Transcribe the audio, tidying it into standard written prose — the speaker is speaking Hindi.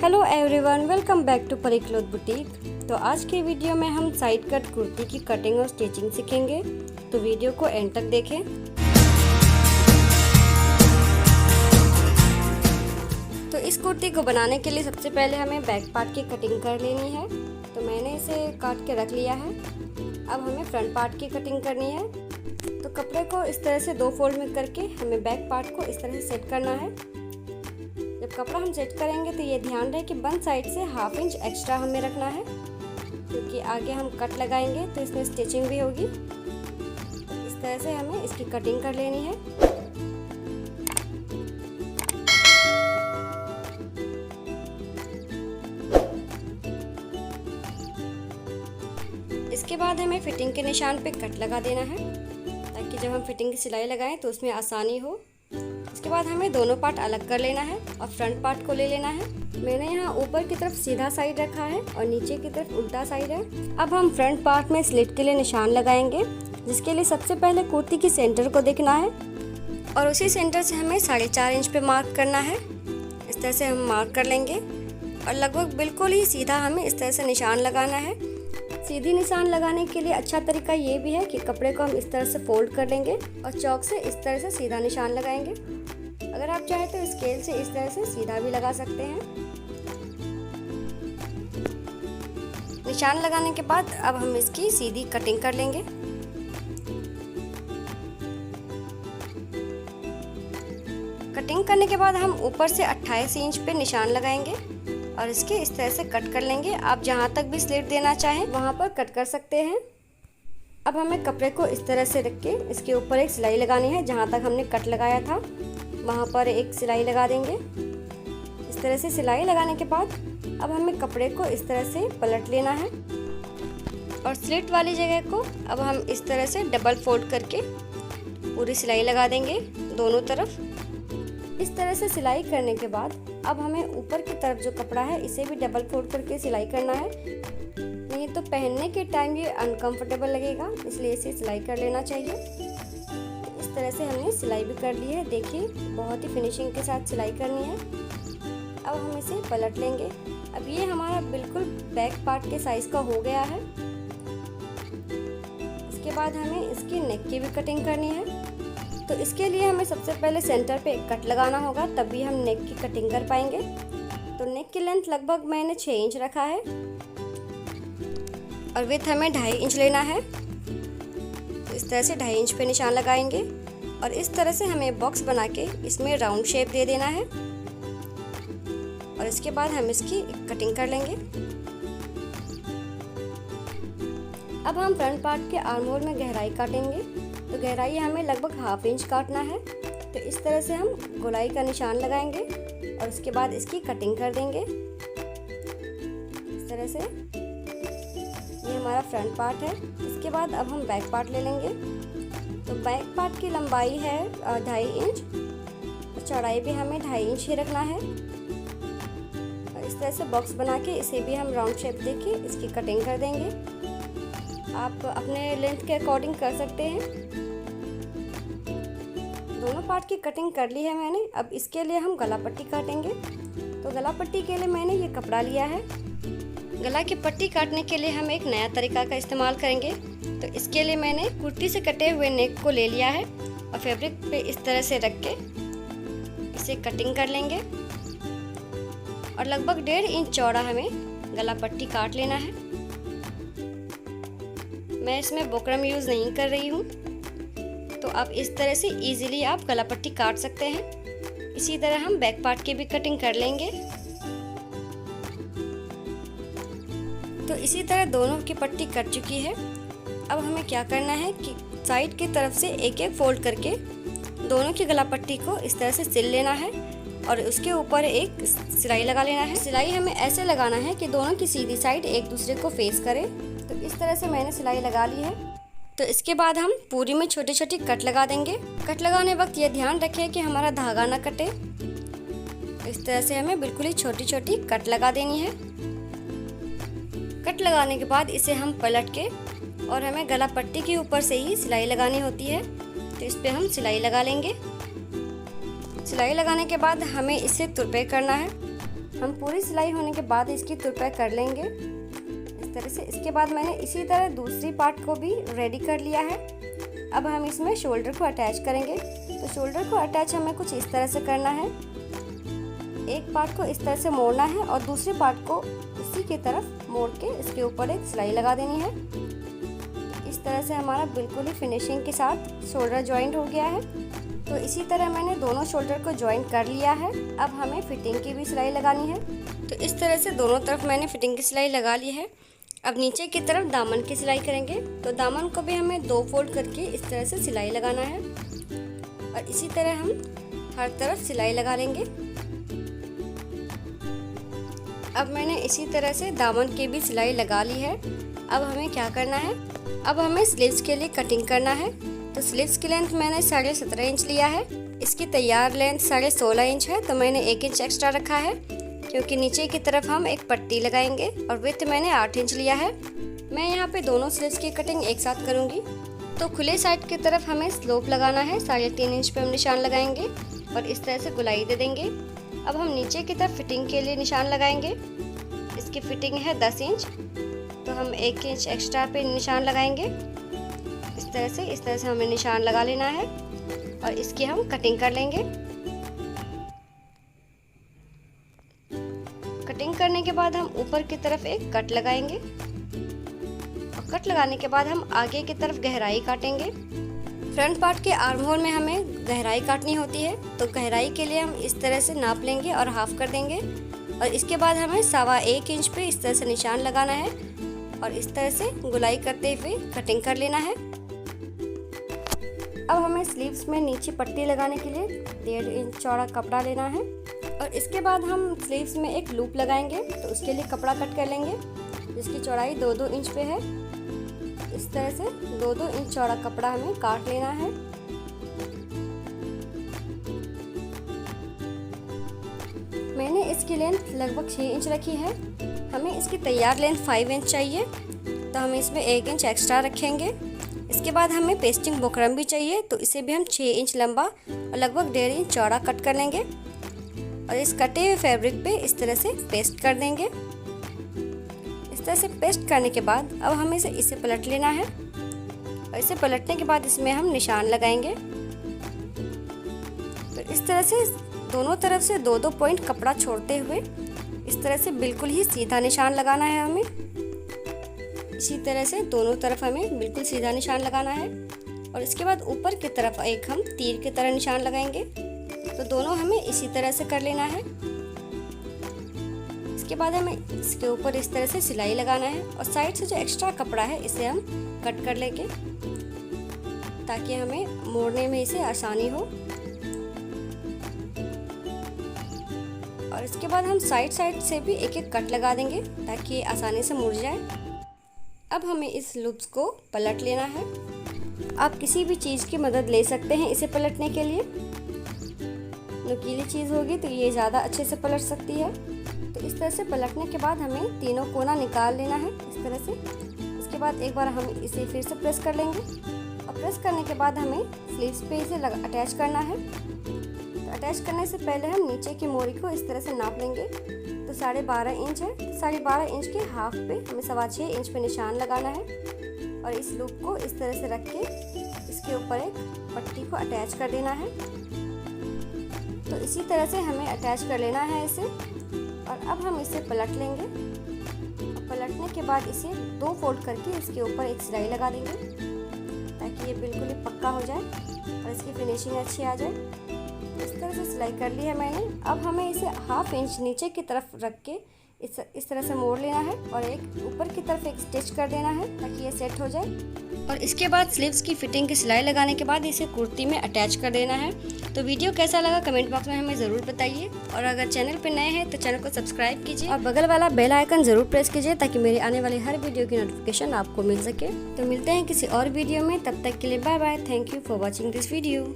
Hello everyone, welcome back to Pari cloth boutique. तो आज के वीडियो में हम साइड कट कुर्ती की कटिंग और स्टिचिंग सीखेंगे, तो वीडियो को एंड तक देखें। तो इस कुर्ती को बनाने के लिए सबसे पहले हमें बैक पार्ट की कटिंग कर लेनी है। तो मैंने इसे काट के रख लिया है। अब हमें फ्रंट पार्ट की कटिंग करनी है। तो कपड़े को इस तरह से दो फोल्ड में करके हमें बैक पार्ट को इस तरह से सेट करना है। जब कपड़ा हम सेट करेंगे तो ये ध्यान रहे कि बंद साइड से ½ इंच एक्स्ट्रा हमें रखना है, क्योंकि आगे हम कट लगाएंगे तो इसमें स्टिचिंग भी होगी। तो इस तरह से हमें इसकी कटिंग कर लेनी है। इसके बाद हमें फिटिंग के निशान पे कट लगा देना है, ताकि जब हम फिटिंग की सिलाई लगाएं तो उसमें आसानी हो। इसके बाद हमें दोनों पार्ट अलग कर लेना है और फ्रंट पार्ट को ले लेना है। मैंने यहाँ ऊपर की तरफ सीधा साइड रखा है और नीचे की तरफ उल्टा साइड है। अब हम फ्रंट पार्ट में स्लिट के लिए निशान लगाएंगे, जिसके लिए सबसे पहले कुर्ती की सेंटर को देखना है और उसी सेंटर से हमें 4.5 इंच पे मार्क करना है। इस तरह से हम मार्क कर लेंगे और लगभग बिल्कुल ही सीधा हमें इस तरह से निशान लगाना है। सीधी निशान लगाने के लिए अच्छा तरीका ये भी है कि कपड़े को हम इस तरह से फोल्ड कर लेंगे और चौक से इस तरह से सीधा निशान लगाएंगे। अगर आप चाहें तो स्केल से इस तरह से सीधा भी लगा सकते हैं। निशान लगाने के बाद अब हम इसकी सीधी कटिंग कर लेंगे। कटिंग करने के बाद हम ऊपर से 28 इंच पे निशान लगाएंगे और इसके इस तरह से कट कर लेंगे। आप जहाँ तक भी स्लिट देना चाहें वहाँ पर कट कर सकते हैं। अब हमें कपड़े को इस तरह से रख के इसके ऊपर एक सिलाई लगानी है। जहाँ तक हमने कट लगाया था वहाँ पर एक सिलाई लगा देंगे। इस तरह से सिलाई लगाने के बाद अब हमें कपड़े को इस तरह से पलट लेना है और स्लिट वाली जगह को अब हम इस तरह से डबल फोल्ड करके पूरी सिलाई लगा देंगे दोनों तरफ। इस तरह से सिलाई करने के बाद अब हमें ऊपर की तरफ जो कपड़ा है इसे भी डबल फोल्ड करके सिलाई करना है। नहीं तो पहनने के टाइम ये अनकंफर्टेबल लगेगा, इसलिए इसे सिलाई कर लेना चाहिए। इस तरह से हमने सिलाई भी कर ली है। देखिए, बहुत ही फिनिशिंग के साथ सिलाई करनी है। अब हम इसे पलट लेंगे। अब ये हमारा बिल्कुल बैक पार्ट के साइज का हो गया है। इसके बाद हमें इसकी नेक की भी कटिंग करनी है। तो इसके लिए हमें सबसे पहले सेंटर पे एक कट लगाना होगा, तभी हम नेक की कटिंग कर पाएंगे। तो नेक की लेंथ लगभग मैंने 6 इंच रखा है और विड्थ हमें 2.5 इंच लेना है। तो इस तरह से 2.5 इंच पे निशान लगाएंगे और इस तरह से हमें बॉक्स बना के इसमें राउंड शेप दे देना है और इसके बाद हम इसकी कटिंग कर लेंगे। अब हम फ्रंट पार्ट के आर्म होल में गहराई काटेंगे। तो गहराई हमें लगभग ½ इंच काटना है। तो इस तरह से हम गोलाई का निशान लगाएंगे और उसके बाद इसकी कटिंग कर देंगे। इस तरह से ये हमारा फ्रंट पार्ट है। इसके बाद अब हम बैक पार्ट ले लेंगे। तो बैक पार्ट की लंबाई है 2.5 इंच और चौड़ाई भी हमें 2.5 इंच ही रखना है। और इस तरह से बॉक्स बना के इसे भी हम राउंड शेप देके इसकी कटिंग कर देंगे। आप अपने लेंथ के अकॉर्डिंग कर सकते हैं। दोनों पार्ट की कटिंग कर ली है मैंने। अब इसके लिए हम गला पट्टी काटेंगे। तो गला पट्टी के लिए मैंने ये कपड़ा लिया है। गला की पट्टी काटने के लिए हम एक नया तरीका का इस्तेमाल करेंगे। तो इसके लिए मैंने कुर्ती से कटे हुए नेक को ले लिया है और फैब्रिक पे इस तरह से रख के इसे कटिंग कर लेंगे और लगभग 1.5 इंच चौड़ा हमें गला पट्टी काट लेना है। मैं इसमें बुकरम यूज़ नहीं कर रही हूँ, तो आप इस तरह से इजीली आप गला पट्टी काट सकते हैं। इसी तरह हम बैक पार्ट की भी कटिंग कर लेंगे। तो इसी तरह दोनों की पट्टी कट चुकी है। अब हमें क्या करना है कि साइड की तरफ से एक एक फोल्ड करके दोनों की गला पट्टी को इस तरह से सिल लेना है और उसके ऊपर एक सिलाई लगा लेना है। सिलाई हमें ऐसे लगाना है कि दोनों की सीधी साइड एक दूसरे को फेस करे। तो इस तरह से मैंने सिलाई लगा ली है। तो इसके बाद हम पूरी में छोटी छोटी कट लगा देंगे। कट लगाने वक्त ये ध्यान रखें कि हमारा धागा ना कटे। इस तरह से हमें बिल्कुल ही छोटी छोटी कट लगा देनी है। कट लगाने के बाद इसे हम पलट के और हमें गला पट्टी के ऊपर से ही सिलाई लगानी होती है। तो इस पे हम सिलाई लगा लेंगे। सिलाई लगाने के बाद हमें इसे तुरपे करना है। हम पूरी सिलाई होने के बाद इसकी तुरपाई कर लेंगे इस तरह से। इसके बाद मैंने इसी तरह दूसरी पार्ट को भी रेडी कर लिया है। अब हम इसमें शोल्डर को अटैच करेंगे। तो शोल्डर को अटैच हमें कुछ इस तरह से करना है। एक पार्ट को इस तरह से मोड़ना है और दूसरे पार्ट को उसी की तरफ मोड़ के इसके ऊपर एक सिलाई लगा देनी है। इस तरह से हमारा बिल्कुल ही फिनिशिंग के साथ शोल्डर जॉइंट हो गया है। तो इसी तरह मैंने दोनों शोल्डर को जॉइंट कर लिया है। अब हमें फिटिंग की भी सिलाई लगानी है। तो इस तरह से दोनों तरफ मैंने फिटिंग की सिलाई लगा ली है। अब नीचे की तरफ दामन की सिलाई करेंगे। तो दामन को भी हमें 2 फोल्ड करके इस तरह से सिलाई लगाना है और इसी तरह हम हर तरफ सिलाई लगा लेंगे। अब मैंने इसी तरह से दामन की भी सिलाई लगा ली है। अब हमें क्या करना है, अब हमें स्लीव्स के लिए कटिंग करना है। तो स्लीव्स की लेंथ मैंने 17.5 इंच लिया है। इसकी तैयार लेंथ 16.5 इंच है। तो मैंने 1 इंच एक्स्ट्रा रखा है क्योंकि नीचे की तरफ हम एक पट्टी लगाएंगे और विड्थ मैंने 8 इंच लिया है। मैं यहाँ पे दोनों स्लीव्स की कटिंग एक साथ करूँगी। तो खुले साइड की तरफ हमें स्लोप लगाना है। 3.5 इंच पे हम निशान लगाएंगे और इस तरह से गुलाई दे देंगे। अब हम नीचे की तरफ फिटिंग के लिए निशान लगाएंगे। इसकी फिटिंग है 10 इंच, तो हम 1 इंच एक्स्ट्रा पे निशान लगाएंगे। इस तरह से हमें निशान लगा लेना है और इसकी हम कटिंग कर लेंगे। कटिंग करने के बाद हम ऊपर की तरफ एक कट लगाएंगे और कट लगाने के बाद हम आगे की तरफ गहराई काटेंगे। फ्रंट पार्ट के आर्म होल में हमें गहराई काटनी होती है। तो गहराई के लिए हम इस तरह से नाप लेंगे और हाफ कर देंगे और इसके बाद हमें 1.25 इंच पे इस तरह से निशान लगाना है और इस तरह से गुलाई करते हुए कटिंग कर लेना है। अब हमें स्लीव्स में नीचे पट्टी लगाने के लिए 1.5 इंच चौड़ा कपड़ा लेना है और इसके बाद हम स्लीव्स में एक लूप लगाएंगे। तो उसके लिए कपड़ा कट कर लेंगे जिसकी चौड़ाई 2-2 इंच पे है। इस तरह से 2-2 इंच चौड़ा कपड़ा हमें काट लेना है। मैंने इसकी लेंथ लगभग 6 इंच रखी है। हमें इसकी तैयार लेंथ 5 इंच चाहिए, तो हम इसमें 1 इंच एक्स्ट्रा रखेंगे। इसके बाद हमें पेस्टिंग बुकरम भी चाहिए, तो इसे भी हम 6 इंच लंबा और लगभग 1.5 इंच चौड़ा कट कर लेंगे और इस कटे हुए फैब्रिक पे इस तरह से पेस्ट कर देंगे। इस तरह से पेस्ट करने के बाद अब हमें इसे पलट लेना है और इसे पलटने के बाद इसमें हम निशान लगाएंगे। तो इस तरह से दोनों तरफ से 2-2 पॉइंट कपड़ा छोड़ते हुए इस तरह से बिल्कुल ही सीधा निशान लगाना है। हमें इसी तरह से दोनों तरफ हमें बिल्कुल सीधा निशान लगाना है और इसके बाद ऊपर की तरफ एक हम तीर की तरह निशान लगाएंगे। तो दोनों हमें इसी तरह से कर लेना है। इसके बाद हमें इसके ऊपर इस तरह से सिलाई लगाना है और साइड से जो एक्स्ट्रा कपड़ा है इसे हम कट कर लेंगे ताकि हमें मोड़ने में इसे आसानी हो। और इसके बाद हम साइड से भी एक एक कट लगा देंगे ताकि ये आसानी से मुड़ जाए। अब हमें इस लूप्स को पलट लेना है। आप किसी भी चीज़ की मदद ले सकते हैं इसे पलटने के लिए। नुकीली चीज़ होगी तो ये ज़्यादा अच्छे से पलट सकती है। तो इस तरह से पलटने के बाद हमें तीनों कोना निकाल लेना है इस तरह से। इसके बाद एक बार हम इसे फिर से प्रेस कर लेंगे और प्रेस करने के बाद हमें स्लीव्स पे इसे अटैच करना है। तो अटैच करने से पहले हम नीचे की मोरी को इस तरह से नाप लेंगे। तो 12.5 इंच है, 12.5 इंच के हाफ पे हमें 6.25 इंच पे निशान लगाना है और इस लूप को इस तरह से रख के इसके ऊपर एक पट्टी को अटैच कर देना है। तो इसी तरह से हमें अटैच कर लेना है इसे और अब हम इसे पलट लेंगे और पलटने के बाद इसे 2 फोल्ड करके इसके ऊपर एक सिलाई लगा देंगे ताकि ये बिल्कुल ही पक्का हो जाए और इसकी फिनिशिंग अच्छी आ जाए। इस तरह से सिलाई कर ली है मैंने। अब हमें इसे 1/2 इंच नीचे की तरफ रख के इस तरह से मोड़ लेना है और एक ऊपर की तरफ एक स्टिच कर देना है ताकि ये सेट हो जाए। और इसके बाद स्लीव्स की फिटिंग की सिलाई लगाने के बाद इसे कुर्ती में अटैच कर देना है। तो वीडियो कैसा लगा कमेंट बॉक्स में हमें ज़रूर बताइए और अगर चैनल पर नए हैं तो चैनल को सब्सक्राइब कीजिए और बगल वाला बेल आइकन ज़रूर प्रेस कीजिए ताकि मेरे आने वाली हर वीडियो की नोटिफिकेशन आपको मिल सके। तो मिलते हैं किसी और वीडियो में, तब तक के लिए bye bye. Thank you for watching this video.